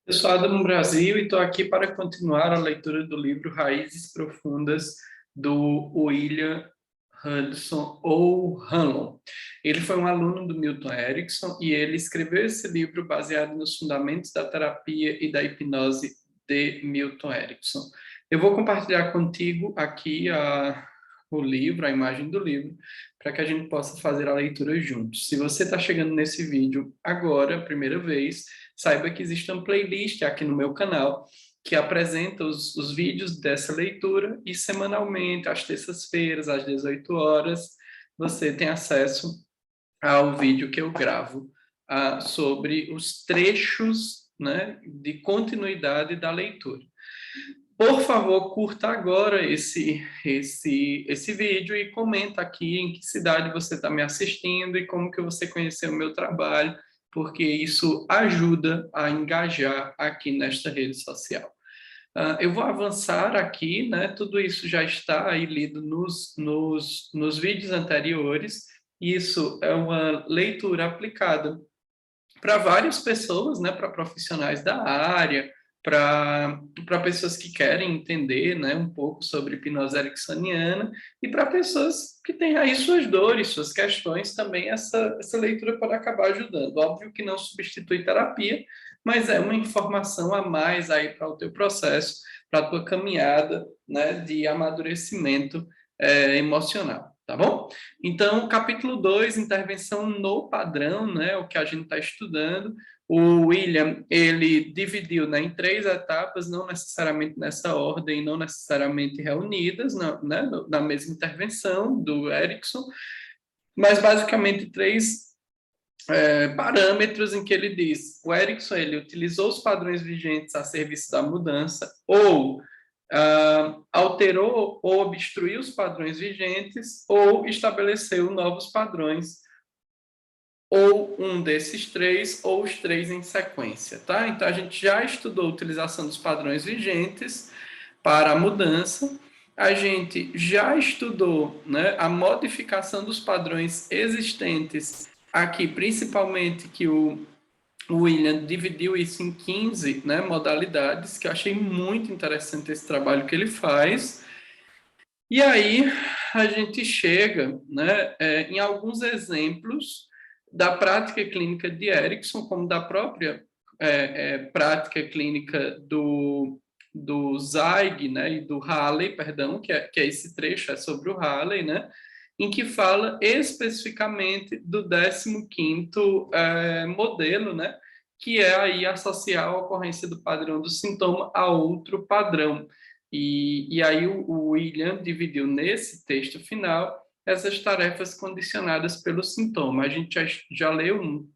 Eu sou Adam Brasil e estou aqui para continuar a leitura do livro Raízes Profundas do William Hudson ou Hanlon. Ele foi um aluno do Milton Erickson e ele escreveu esse livro baseado nos fundamentos da terapia e da hipnose de Milton Erickson. Eu vou compartilhar contigo aqui o livro, a imagem do livro, para que a gente possa fazer a leitura juntos. Se você está chegando nesse vídeo agora, primeira vez, saiba que existe uma playlist aqui no meu canal que apresenta os vídeos dessa leitura e semanalmente, às terças-feiras, às 18 horas, você tem acesso ao vídeo que eu gravo sobre os trechos, né, de continuidade da leitura. Por favor, curta agora esse vídeo e comenta aqui em que cidade você está me assistindo e como que você conheceu o meu trabalho, porque isso ajuda a engajar aqui nesta rede social. Eu vou avançar aqui, né? Tudo isso já está aí lido nos vídeos anteriores. Isso é uma leitura aplicada para várias pessoas, né? Para profissionais da área, para pessoas que querem entender, né, um pouco sobre hipnose ericksoniana e para pessoas que têm aí suas dores, suas questões, também essa leitura pode acabar ajudando. Óbvio que não substitui terapia, mas é uma informação a mais aí para o teu processo, para a tua caminhada, né, de amadurecimento emocional. Tá bom? Então, capítulo 2, intervenção no padrão, né, o que a gente está estudando. O William, ele dividiu, né, em 3 etapas, não necessariamente nessa ordem, não necessariamente reunidas, né, na mesma intervenção do Erickson, mas basicamente 3 parâmetros em que ele diz: o Erickson, ele utilizou os padrões vigentes a serviço da mudança, ou alterou ou obstruiu os padrões vigentes, ou estabeleceu novos padrões, ou um desses 3, ou os 3 em sequência, tá? Então, a gente já estudou a utilização dos padrões vigentes para a mudança, a gente já estudou, né, a modificação dos padrões existentes aqui, principalmente que o William dividiu isso em 15, né, modalidades, que eu achei muito interessante esse trabalho que ele faz. E aí a gente chega, né, em alguns exemplos da prática clínica de Erickson, como da própria prática clínica do Zweig, né, e do Halley, perdão, que é esse trecho, é sobre o Halley, né, em que fala especificamente do 15º modelo, né, que é aí associar a ocorrência do padrão do sintoma a outro padrão. E aí o William dividiu nesse texto final essas tarefas condicionadas pelo sintoma. A gente já leu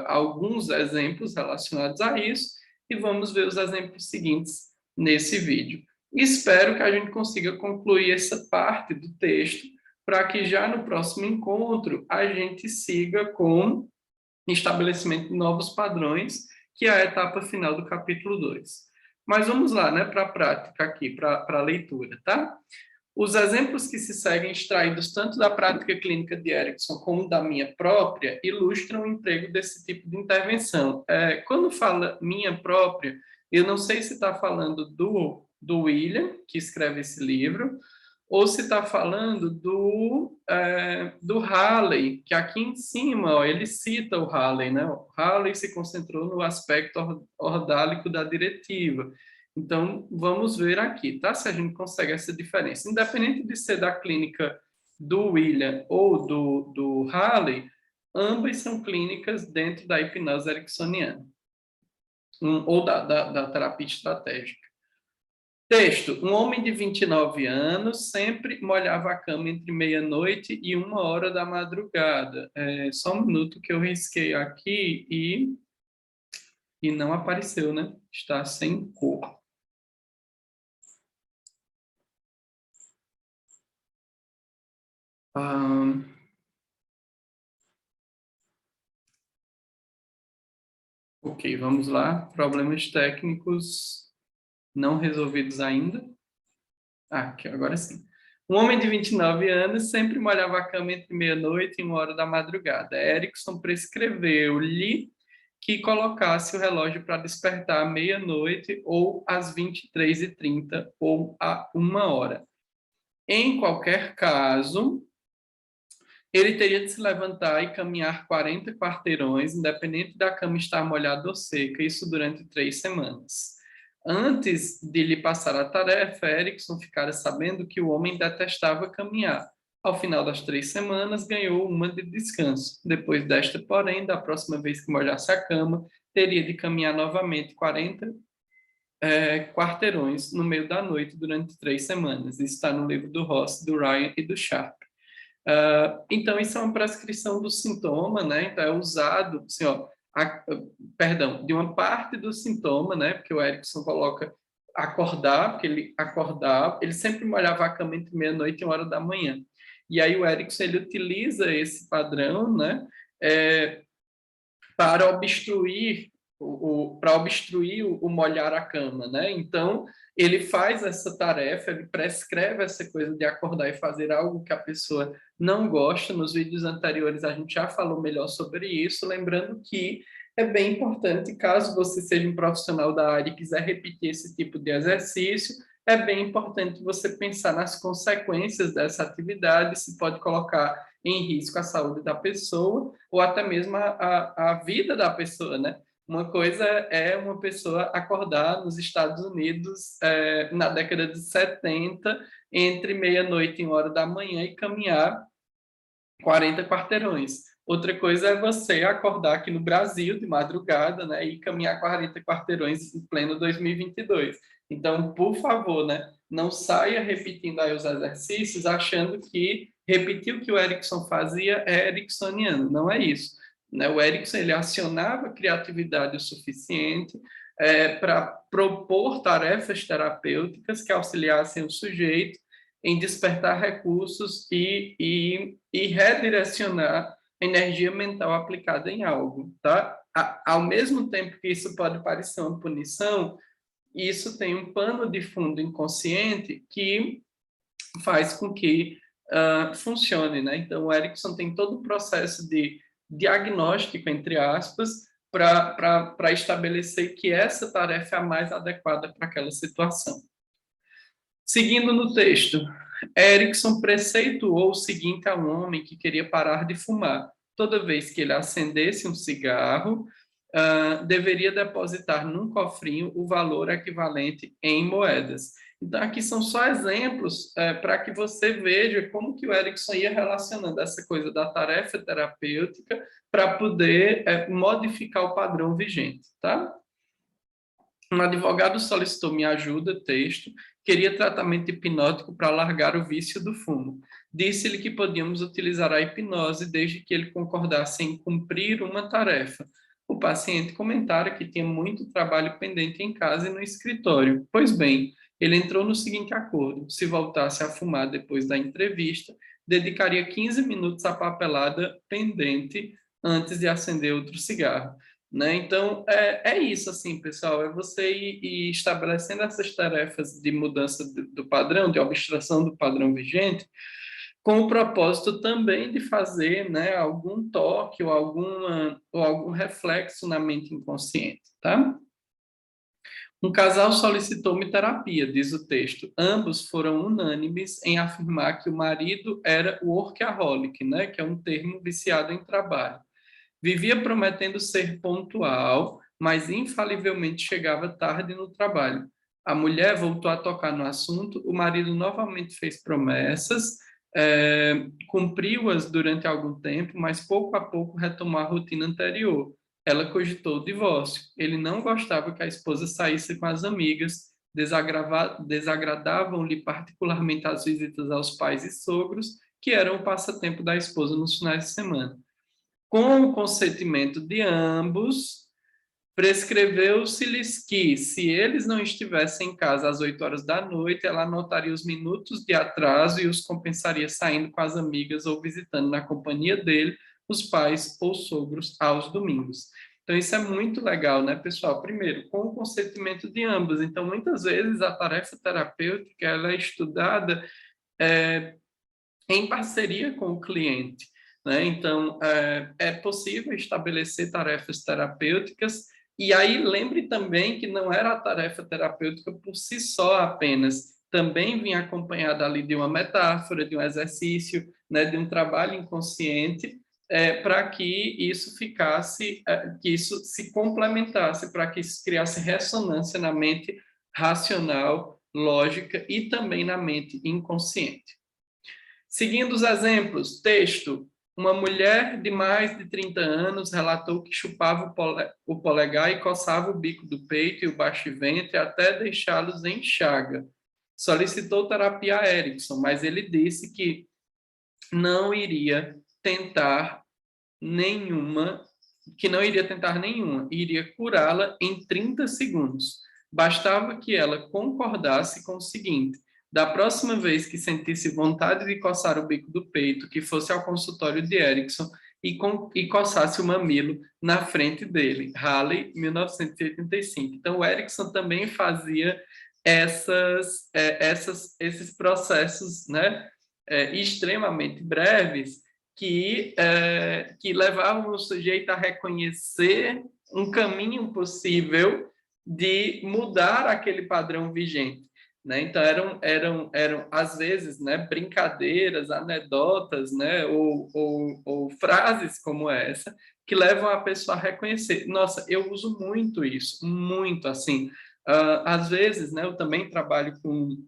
alguns exemplos relacionados a isso e vamos ver os exemplos seguintes nesse vídeo. Espero que a gente consiga concluir essa parte do texto para que já no próximo encontro a gente siga com estabelecimento de novos padrões, que é a etapa final do capítulo 2. Mas vamos lá, né, para a prática aqui, para a leitura, tá? Os exemplos que se seguem, extraídos tanto da prática clínica de Erickson como da minha própria, ilustram o emprego desse tipo de intervenção. Quando fala minha própria, eu não sei se está falando do William, que escreve esse livro, ou se está falando do Halley, que aqui em cima, ó, ele cita o Halley, né? O Halley se concentrou no aspecto ordálico da diretiva. Então, vamos ver aqui, tá? Se a gente consegue essa diferença. Independente de ser da clínica do William ou do Halley, ambas são clínicas dentro da hipnose ericksoniana, ou da terapia estratégica. Texto: um homem de 29 anos sempre molhava a cama entre meia-noite e 1 hora da madrugada. Só um minuto que eu risquei aqui e não apareceu, né? Está sem cor. Ok, vamos lá. Problemas técnicos não resolvidos ainda. Aqui, agora sim. Um homem de 29 anos sempre molhava a cama entre meia-noite e 1 hora da madrugada. Erickson prescreveu-lhe que colocasse o relógio para despertar à meia-noite ou às 23h30 ou a 1 hora. Em qualquer caso, ele teria de se levantar e caminhar 40 quarteirões, independente da cama estar molhada ou seca, isso durante 3 semanas. Antes de lhe passar a tarefa, Erickson ficara sabendo que o homem detestava caminhar. Ao final das 3 semanas, ganhou uma de descanso. Depois desta, porém, da próxima vez que molhasse a cama, teria de caminhar novamente 40 quarteirões no meio da noite durante 3 semanas. Isso está no livro do Ross, do Ryan e do Sharp. Então, isso é uma prescrição do sintoma, né? Então, é usado, assim, ó, perdão, de uma parte do sintoma, né? Porque o Erickson coloca acordar, porque ele acordava, ele sempre molhava a cama entre meia-noite e 1 hora da manhã. E aí o Erickson, ele utiliza esse padrão, né? Para obstruir o molhar a cama, né? Então, ele faz essa tarefa, ele prescreve essa coisa de acordar e fazer algo que a pessoa não gosta. Nos vídeos anteriores a gente já falou melhor sobre isso, lembrando que é bem importante, caso você seja um profissional da área e quiser repetir esse tipo de exercício, é bem importante você pensar nas consequências dessa atividade, se pode colocar em risco a saúde da pessoa ou até mesmo a vida da pessoa, né? Uma coisa é uma pessoa acordar nos Estados Unidos na década de 70, entre meia-noite e 1 hora da manhã e caminhar 40 quarteirões. Outra coisa é você acordar aqui no Brasil de madrugada, né, e caminhar 40 quarteirões em pleno 2022. Então, por favor, né, não saia repetindo aí os exercícios achando que repetir o que o Erickson fazia é ericksoniano. Não é isso. Né? O Erickson, ele acionava a criatividade o suficiente para propor tarefas terapêuticas que auxiliassem o sujeito em despertar recursos e redirecionar energia mental aplicada em algo, tá? Ao mesmo tempo que isso pode parecer uma punição, isso tem um pano de fundo inconsciente que faz com que funcione, né? Então, o Erickson tem todo o processo de diagnóstico, entre aspas, para estabelecer que essa tarefa é a mais adequada para aquela situação. Seguindo no texto, Erickson preceituou o seguinte a um homem que queria parar de fumar. Toda vez que ele acendesse um cigarro, deveria depositar num cofrinho o valor equivalente em moedas. Então, aqui são só exemplos para que você veja como que o Erickson ia relacionando essa coisa da tarefa terapêutica para poder modificar o padrão vigente, tá? Um advogado solicitou minha ajuda, texto, queria tratamento hipnótico para largar o vício do fumo. Disse-lhe que podíamos utilizar a hipnose desde que ele concordasse em cumprir uma tarefa. O paciente comentara que tinha muito trabalho pendente em casa e no escritório. Pois bem, ele entrou no seguinte acordo: se voltasse a fumar depois da entrevista, dedicaria 15 minutos à papelada pendente antes de acender outro cigarro. Né? Então, é isso, assim, pessoal, é você ir estabelecendo essas tarefas de mudança do padrão, de abstração do padrão vigente, com o propósito também de fazer, né, algum toque ou algum reflexo na mente inconsciente, tá? Um casal solicitou-me terapia, diz o texto. Ambos foram unânimes em afirmar que o marido era workaholic, né, que é um termo viciado em trabalho. Vivia prometendo ser pontual, mas infalivelmente chegava tarde no trabalho. A mulher voltou a tocar no assunto, o marido novamente fez promessas, cumpriu-as durante algum tempo, mas pouco a pouco retomou a rotina anterior. Ela cogitou o divórcio. Ele não gostava que a esposa saísse com as amigas, desagradavam-lhe particularmente as visitas aos pais e sogros, que eram o passatempo da esposa nos finais de semana. Com o consentimento de ambos, prescreveu-se-lhes que, se eles não estivessem em casa às 8 horas da noite, ela anotaria os minutos de atraso e os compensaria saindo com as amigas ou visitando na companhia dele os pais ou sogros aos domingos. Então, isso é muito legal, né, pessoal? Primeiro, com o consentimento de ambos. Então, muitas vezes, a tarefa terapêutica ela é estudada em parceria com o cliente. né? Então, é possível estabelecer tarefas terapêuticas, e aí lembre também que não era a tarefa terapêutica por si só apenas, também vinha acompanhada ali de uma metáfora, de um exercício, né, de um trabalho inconsciente, para que isso ficasse, que isso se complementasse, para que isso criasse ressonância na mente racional, lógica e também na mente inconsciente. Seguindo os exemplos, texto. Uma mulher de mais de 30 anos relatou que chupava o polegar e coçava o bico do peito e o baixo ventre até deixá-los em chaga. Solicitou terapia a Erickson, mas ele disse que não iria tentar nenhuma, iria curá-la em 30 segundos. Bastava que ela concordasse com o seguinte: da próxima vez que sentisse vontade de coçar o bico do peito, que fosse ao consultório de Erickson e coçasse o mamilo na frente dele. Halley, 1985. Então, o Erickson também fazia esses processos, né, extremamente breves, que levavam o sujeito a reconhecer um caminho possível de mudar aquele padrão vigente. Né? Então, eram às vezes, né, brincadeiras, anedotas, né, ou frases como essa, que levam a pessoa a reconhecer. Nossa, eu uso muito isso, muito, assim. Às vezes, né, eu também trabalho com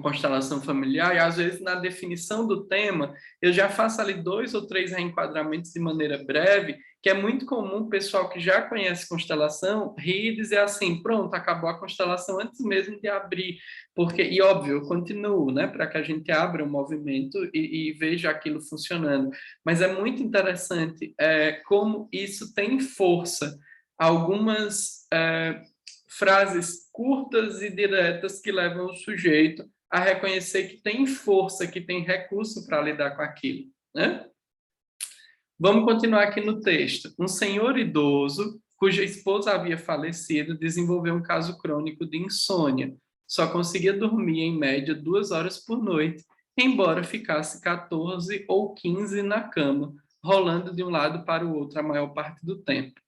constelação familiar, e às vezes na definição do tema, eu já faço ali 2 ou 3 reenquadramentos de maneira breve, que é muito comum o pessoal que já conhece constelação rir e dizer assim, pronto, acabou a constelação antes mesmo de abrir, porque, e óbvio, eu continuo, né, para que a gente abra o movimento e veja aquilo funcionando, mas é muito interessante como isso tem força. Algumas frases curtas e diretas que levam o sujeito a reconhecer que tem força, que tem recurso para lidar com aquilo, né? Vamos continuar aqui no texto. Um senhor idoso, cuja esposa havia falecido, desenvolveu um caso crônico de insônia. Só conseguia dormir, em média, 2 horas por noite, embora ficasse 14 ou 15 na cama, rolando de um lado para o outro a maior parte do tempo.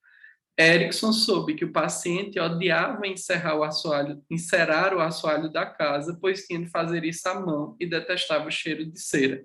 Erickson soube que o paciente odiava encerar o assoalho da casa, pois tinha de fazer isso à mão e detestava o cheiro de cera.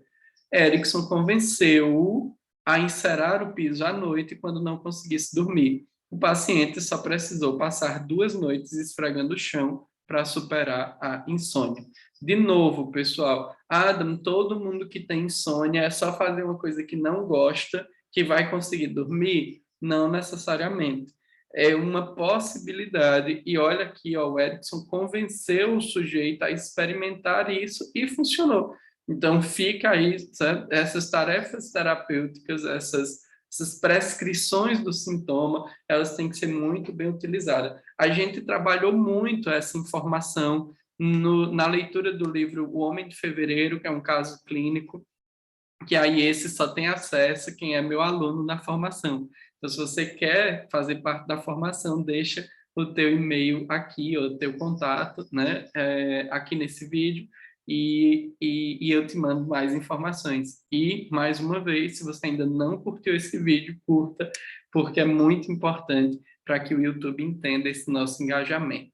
Erickson convenceu-o a encerar o piso à noite quando não conseguisse dormir. O paciente só precisou passar 2 noites esfregando o chão para superar a insônia. De novo, pessoal, Adam, todo mundo que tem insônia é só fazer uma coisa que não gosta, que vai conseguir dormir? Não necessariamente. É uma possibilidade. E olha aqui, ó, o Erickson convenceu o sujeito a experimentar isso e funcionou. Então, fica aí, sabe? Essas tarefas terapêuticas, essas prescrições do sintoma, elas têm que ser muito bem utilizadas. A gente trabalhou muito essa informação na leitura do livro O Homem de Fevereiro, que é um caso clínico, que aí esse só tem acesso quem é meu aluno na formação. Então, se você quer fazer parte da formação, deixa o teu e-mail aqui, ou o teu contato, né, aqui nesse vídeo, e eu te mando mais informações. E, mais uma vez, se você ainda não curtiu esse vídeo, curta, porque é muito importante para que o YouTube entenda esse nosso engajamento.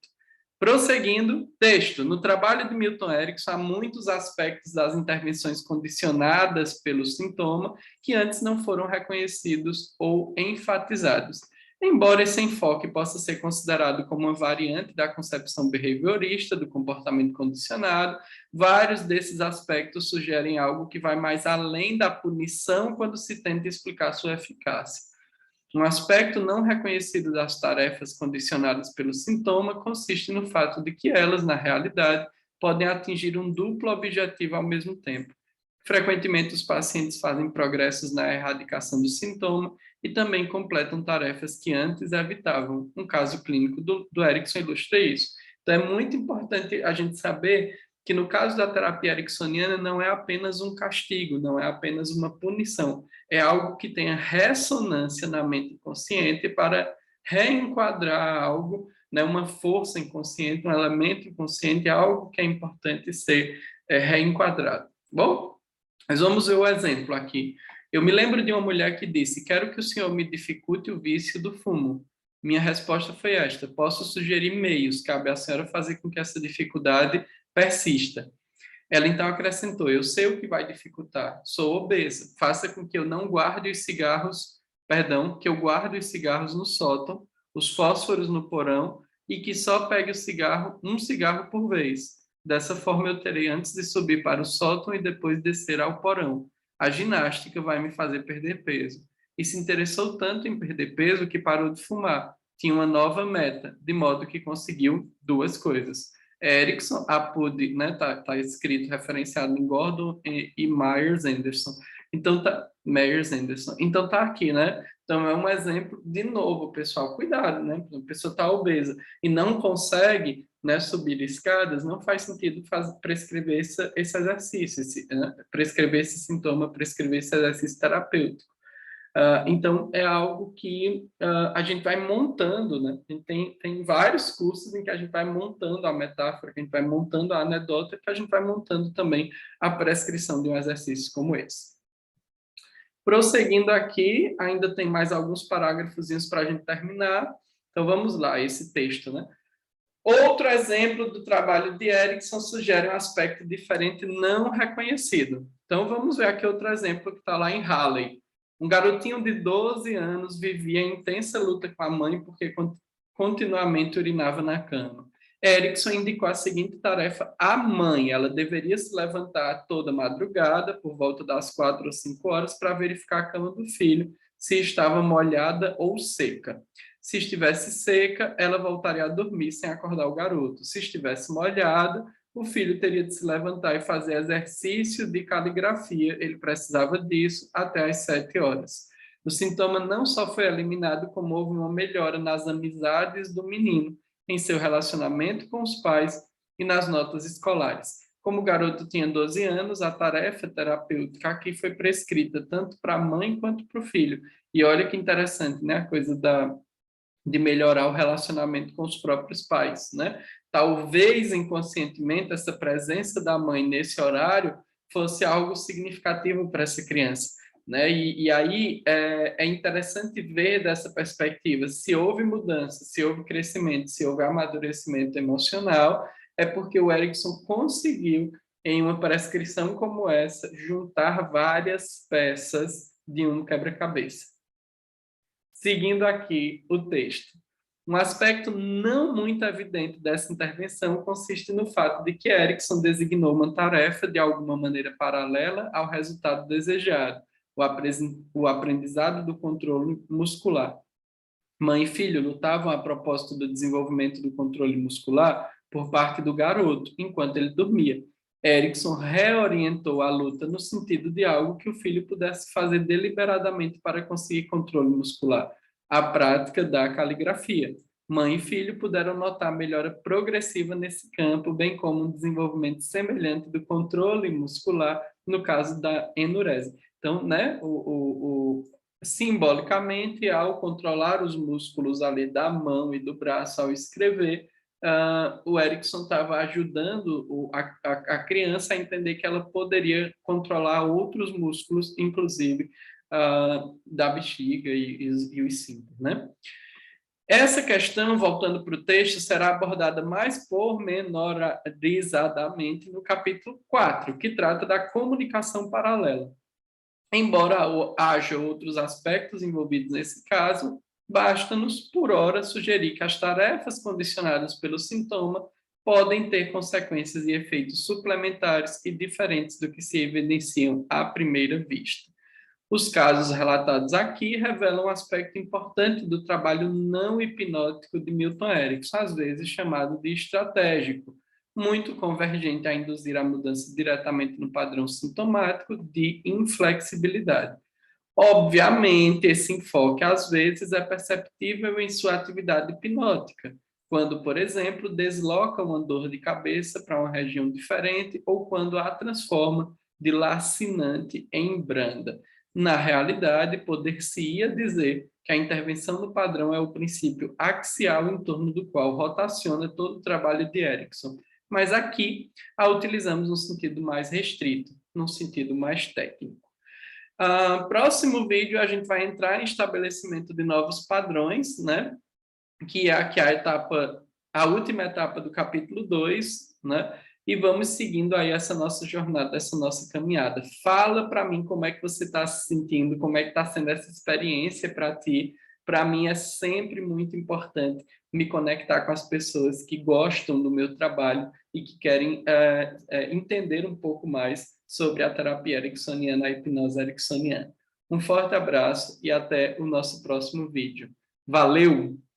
Prosseguindo, texto. No trabalho de Milton Erickson, há muitos aspectos das intervenções condicionadas pelo sintoma que antes não foram reconhecidos ou enfatizados. Embora esse enfoque possa ser considerado como uma variante da concepção behaviorista do comportamento condicionado, vários desses aspectos sugerem algo que vai mais além da punição quando se tenta explicar sua eficácia. Um aspecto não reconhecido das tarefas condicionadas pelo sintoma consiste no fato de que elas, na realidade, podem atingir um duplo objetivo ao mesmo tempo. Frequentemente, os pacientes fazem progressos na erradicação do sintoma e também completam tarefas que antes evitavam. Um caso clínico do Erickson ilustra isso. Então, é muito importante a gente saber que, no caso da terapia ericksoniana, não é apenas um castigo, não é apenas uma punição, é algo que tenha ressonância na mente inconsciente para reenquadrar algo, né, uma força inconsciente, um elemento inconsciente, algo que é importante ser reenquadrado. Bom, mas vamos ver o exemplo aqui. Eu me lembro de uma mulher que disse: quero que o senhor me dificulte o vício do fumo. Minha resposta foi esta: posso sugerir meios, cabe à senhora fazer com que essa dificuldade persista. Ela então acrescentou: eu sei o que vai dificultar, sou obesa, faça com que eu não guarde os cigarros, perdão, que eu guarde os cigarros no sótão, os fósforos no porão e que só pegue o cigarro, um cigarro por vez. Dessa forma eu terei antes de subir para o sótão e depois descer ao porão. A ginástica vai me fazer perder peso. E se interessou tanto em perder peso que parou de fumar. Tinha uma nova meta, de modo que conseguiu duas coisas. Erickson, Apud, né, tá escrito, referenciado em Gordon e Myers Anderson. Então Então tá aqui, né? Então é um exemplo, de novo, pessoal, cuidado, né? A pessoa está obesa e não consegue, né, subir escadas, não faz sentido prescrever esse exercício, né? Prescrever esse sintoma, prescrever esse exercício terapêutico. Então, é algo que a gente vai montando, né? A gente tem vários cursos em que a gente vai montando a metáfora, que a gente vai montando a anedota, que a gente vai montando também a prescrição de um exercício como esse. Prosseguindo aqui, ainda tem mais alguns parágrafos para a gente terminar. Então, vamos lá, esse texto, né? Outro exemplo do trabalho de Erickson sugere um aspecto diferente não reconhecido. Então, vamos ver aqui outro exemplo que está lá em Halley. Um garotinho de 12 anos vivia em intensa luta com a mãe porque continuamente urinava na cama. Erickson indicou a seguinte tarefa à mãe. Ela deveria se levantar toda madrugada, por volta das 4 ou 5 horas, para verificar a cama do filho, se estava molhada ou seca. Se estivesse seca, ela voltaria a dormir sem acordar o garoto. Se estivesse molhada, o filho teria de se levantar e fazer exercício de caligrafia. Ele precisava disso até às 7 horas. O sintoma não só foi eliminado, como houve uma melhora nas amizades do menino, em seu relacionamento com os pais e nas notas escolares. Como o garoto tinha 12 anos, a tarefa terapêutica aqui foi prescrita tanto para a mãe quanto para o filho. E olha que interessante, né? A coisa de melhorar o relacionamento com os próprios pais, né? Talvez inconscientemente essa presença da mãe nesse horário fosse algo significativo para essa criança, né? E aí é interessante ver dessa perspectiva, se houve mudança, se houve crescimento, se houve amadurecimento emocional, é porque o Erickson conseguiu, em uma prescrição como essa, juntar várias peças de um quebra-cabeça. Seguindo aqui o texto. Um aspecto não muito evidente dessa intervenção consiste no fato de que Erickson designou uma tarefa de alguma maneira paralela ao resultado desejado, o aprendizado do controle muscular. Mãe e filho lutavam a propósito do desenvolvimento do controle muscular por parte do garoto, enquanto ele dormia. Erickson reorientou a luta no sentido de algo que o filho pudesse fazer deliberadamente para conseguir controle muscular, a prática da caligrafia. Mãe e filho puderam notar melhora progressiva nesse campo, bem como um desenvolvimento semelhante do controle muscular no caso da enurese. Então, né, simbolicamente, ao controlar os músculos ali da mão e do braço ao escrever, o Erickson estava ajudando a criança a entender que ela poderia controlar outros músculos, inclusive da bexiga e os cintos, né? Essa questão, voltando para o texto, será abordada mais pormenorizadamente no capítulo 4, que trata da comunicação paralela. Embora haja outros aspectos envolvidos nesse caso, basta-nos, por hora, sugerir que as tarefas condicionadas pelo sintoma podem ter consequências e efeitos suplementares e diferentes do que se evidenciam à primeira vista. Os casos relatados aqui revelam um aspecto importante do trabalho não hipnótico de Milton Erickson, às vezes chamado de estratégico, muito convergente a induzir a mudança diretamente no padrão sintomático de inflexibilidade. Obviamente, esse enfoque às vezes é perceptível em sua atividade hipnótica, quando, por exemplo, desloca uma dor de cabeça para uma região diferente ou quando a transforma de lacinante em branda. Na realidade, poder-se-ia dizer que a intervenção do padrão é o princípio axial em torno do qual rotaciona todo o trabalho de Erickson, mas aqui a utilizamos no sentido mais restrito, num sentido mais técnico. Próximo vídeo, a gente vai entrar em estabelecimento de novos padrões, né? Que é aqui a última etapa do capítulo 2, né? E vamos seguindo aí essa nossa jornada, essa nossa caminhada. Fala para mim como é que você está se sentindo, como é que está sendo essa experiência para ti. Para mim é sempre muito importante me conectar com as pessoas que gostam do meu trabalho e que querem entender um pouco mais sobre a terapia ericksoniana, a hipnose ericksoniana. Um forte abraço e até o nosso próximo vídeo. Valeu!